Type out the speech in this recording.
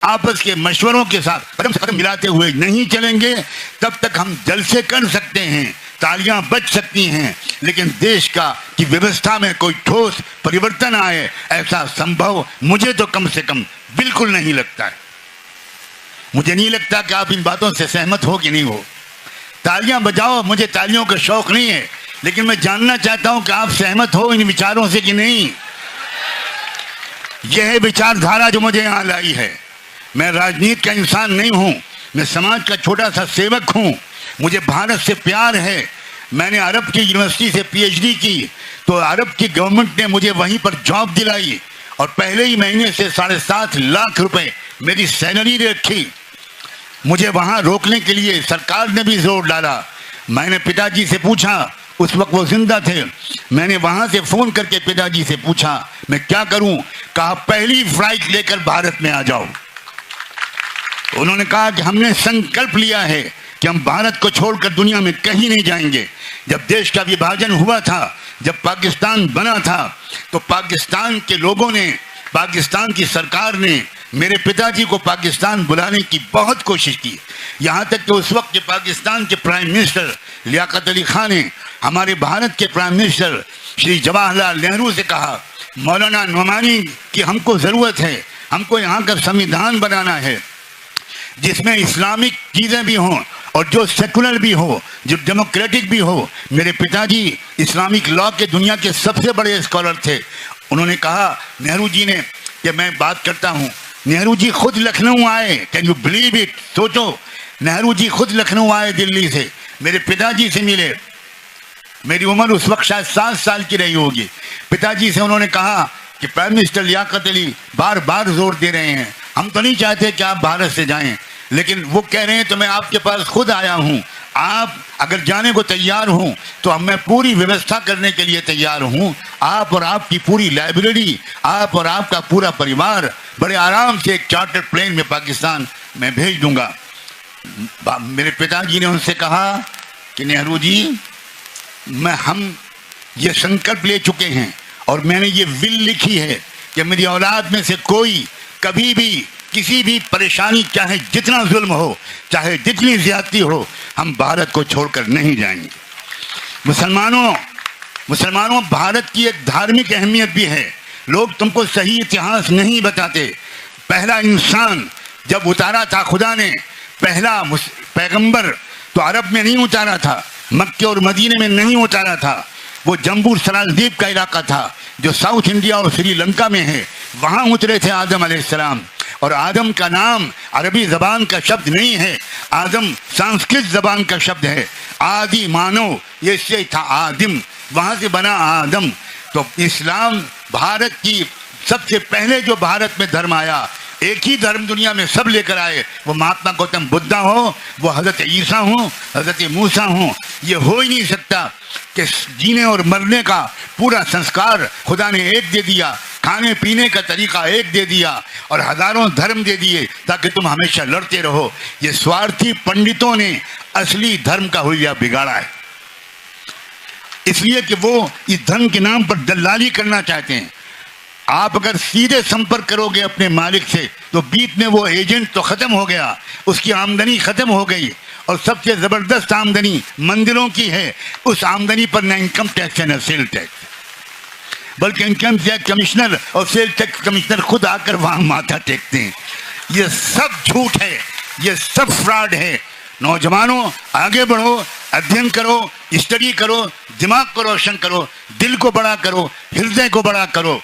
आपस के मशवरों के साथ कदम से कदम मिलाते हुए नहीं चलेंगे, तब तक हम जलसे कर सकते हैं, तालियां बज सकती हैं, लेकिन देश की व्यवस्था में कोई ठोस परिवर्तन आए, ऐसा संभव मुझे तो कम से कम बिल्कुल नहीं लगता है। मुझे नहीं लगता कि आप इन बातों से सहमत हो कि नहीं हो। तालियां बजाओ, मुझे तालियों का शौक नहीं है, लेकिन मैं जानना चाहता हूं कि आप सहमत हो इन विचारों से कि नहीं। यह है विचारधारा जो मुझे यहां लाई है। मैं राजनीति का इंसान नहीं हूं, मैं समाज का छोटा सा सेवक हूं। मुझे भारत से प्यार है। मैंने अरब की यूनिवर्सिटी से पीएचडी की, तो अरब की गवर्नमेंट ने मुझे वहीं पर जॉब दिलाई और पहले ही महीने से 7.5 लाख रुपए मेरी सैलरी रखी। मुझे वहां रोकने के लिए सरकार ने भी जोर डाला। मैंने पिताजी से पूछा, उस वक्त वो जिंदा थे, मैंने वहां से फोन करके पिताजी से पूछा मैं क्या करूं। कहा पहली फ्लाइट लेकर भारत में आ जाओ। उन्होंने कहा कि हमने संकल्प लिया है कि हम भारत को छोड़कर दुनिया में कहीं नहीं जाएंगे। जब देश का विभाजन हुआ था, जब पाकिस्तान बना था, तो पाकिस्तान के लोगों ने, पाकिस्तान की सरकार ने मेरे पिताजी को पाकिस्तान बुलाने की बहुत कोशिश की। यहाँ तक कि उस वक्त के पाकिस्तान के प्राइम मिनिस्टर लियाकत अली खान ने हमारे भारत के प्राइम मिनिस्टर श्री जवाहरलाल नेहरू से कहा, मौलाना नोमानी की हमको ज़रूरत है, हमको यहाँ का संविधान बनाना है जिसमें इस्लामिक चीज़ें भी हों और जो सेकुलर भी हो, जो डेमोक्रेटिक भी हो। मेरे पिताजी इस्लामिक लॉ के दुनिया के सबसे बड़े स्कॉलर थे। उन्होंने कहा नेहरू जी ने कि मैं बात करता हूँ। नेहरू जी खुद लखनऊ आए, कैन यू बिलीव इट। सोचो, नेहरू जी खुद लखनऊ आए दिल्ली से, मेरे पिताजी से मिले। मेरी उम्र उस वक्त शायद 7 साल की रही होगी। पिताजी से उन्होंने कहा कि प्राइम मिनिस्टर लियाकत अली बार बार जोर दे रहे हैं, हम तो नहीं चाहते कि आप भारत से जाएं, लेकिन वो कह रहे हैं तो मैं आपके पास खुद आया हूं। आप अगर जाने को तैयार हूं तो मैं पूरी व्यवस्था करने के लिए तैयार हूं। आप और आपकी पूरी लाइब्रेरी, आप और आपका पूरा परिवार बड़े आराम से एक चार्टर्ड प्लेन में पाकिस्तान में भेज दूंगा। मेरे पिताजी ने उनसे कहा कि नेहरू जी, हम ये संकल्प ले चुके हैं और मैंने ये विल लिखी है कि मेरी औलाद में से कोई कभी भी किसी भी परेशानी, चाहे जितना जुल्म हो, चाहे जितनी ज्यादती हो, हम भारत को छोड़कर नहीं जाएंगे। मुसलमानों, भारत की एक धार्मिक अहमियत भी है। लोग तुमको सही इतिहास नहीं बताते। पहला इंसान जब उतारा था खुदा ने, पहला पैगंबर, तो अरब में नहीं उतारा था, मक्के और मदीने में नहीं उतारा था। वो जम्बू सलाल द्वीप का इलाका था जो साउथ इंडिया और श्रीलंका में है, वहाँ उतरे थे आदम अलैहिस्सलाम। और आदम का नाम अरबी ज़बान का शब्द नहीं है, आदम संस्कृत ज़बान का शब्द है। आदि मानव, ये से था आदिम, वहाँ से बना आदम। तो इस्लाम भारत की सबसे पहले जो भारत में धर्म आया, एक ही धर्म दुनिया में सब लेकर आए, वो महात्मा गौतम बुद्धा हो, वो हज़रत ईसा हो, हज़रत मूसा हो। ये हो ही नहीं सकता कि जीने और मरने का पूरा संस्कार खुदा ने एक दे दिया, खाने पीने का तरीका एक दे दिया और हजारों धर्म दे दिए ताकि तुम हमेशा लड़ते रहो। ये स्वार्थी पंडितों ने असली धर्म का हुलिया बिगाड़ा है, इसलिए कि वो इस धर्म के नाम पर दलाली करना चाहते हैं। आप अगर सीधे संपर्क करोगे अपने मालिक से, तो बीच में वो एजेंट तो ख़त्म हो गया, उसकी आमदनी ख़त्म हो गई। और सबसे ज़बरदस्त आमदनी मंदिरों की है। उस आमदनी पर न इनकम टैक्स है न सेल टैक्स, बल्कि इनकम टैक्स कमिश्नर और सेल टैक्स कमिश्नर खुद आकर वहाँ माथा टेकते हैं। ये सब झूठ है, ये सब फ्रॉड है। नौजवानों, आगे बढ़ो, अध्ययन करो, स्टडी करो, दिमाग को रोशन करो, दिल को बड़ा करो, हृदय को बड़ा करो।